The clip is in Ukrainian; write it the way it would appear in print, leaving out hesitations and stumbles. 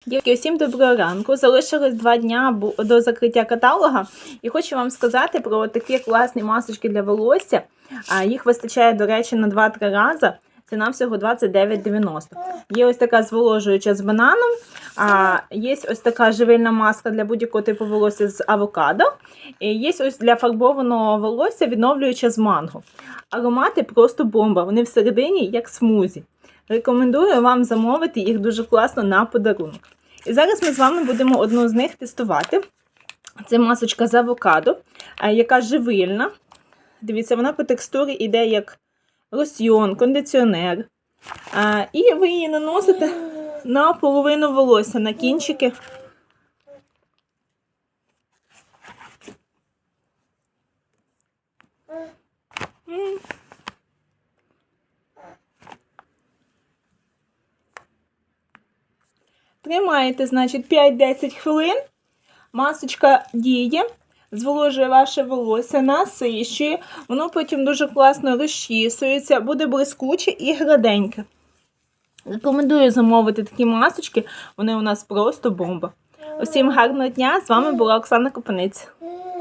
Дівки, усім доброго ранку. Залишилось 2 дня до закриття каталога. І хочу вам сказати про такі класні масочки для волосся. Їх вистачає, до речі, на 2-3 рази. Ціна всього 29,90. Є ось така зволожуюча з бананом. Є ось така живильна маска для будь-якого типу волосся з авокадо. І є ось для фарбованого волосся відновлююча з манго. Аромати просто бомба. Вони всередині як смузі. Рекомендую вам замовити їх дуже класно на подарунок. І зараз ми з вами будемо одну з них тестувати. Це масочка з авокадо, яка живильна. Дивіться, вона по текстурі йде як лосьйон, кондиціонер. І ви її наносите на половину волосся, на кінчики. Тримаєте, значить, 5-10 хвилин. Масочка діє, зволожує ваше волосся, насищує. Воно потім дуже класно розчісується, буде блискуче і гладеньке. Рекомендую замовити такі масочки, вони у нас просто бомба. Усім гарного дня, з вами була Оксана Копанець.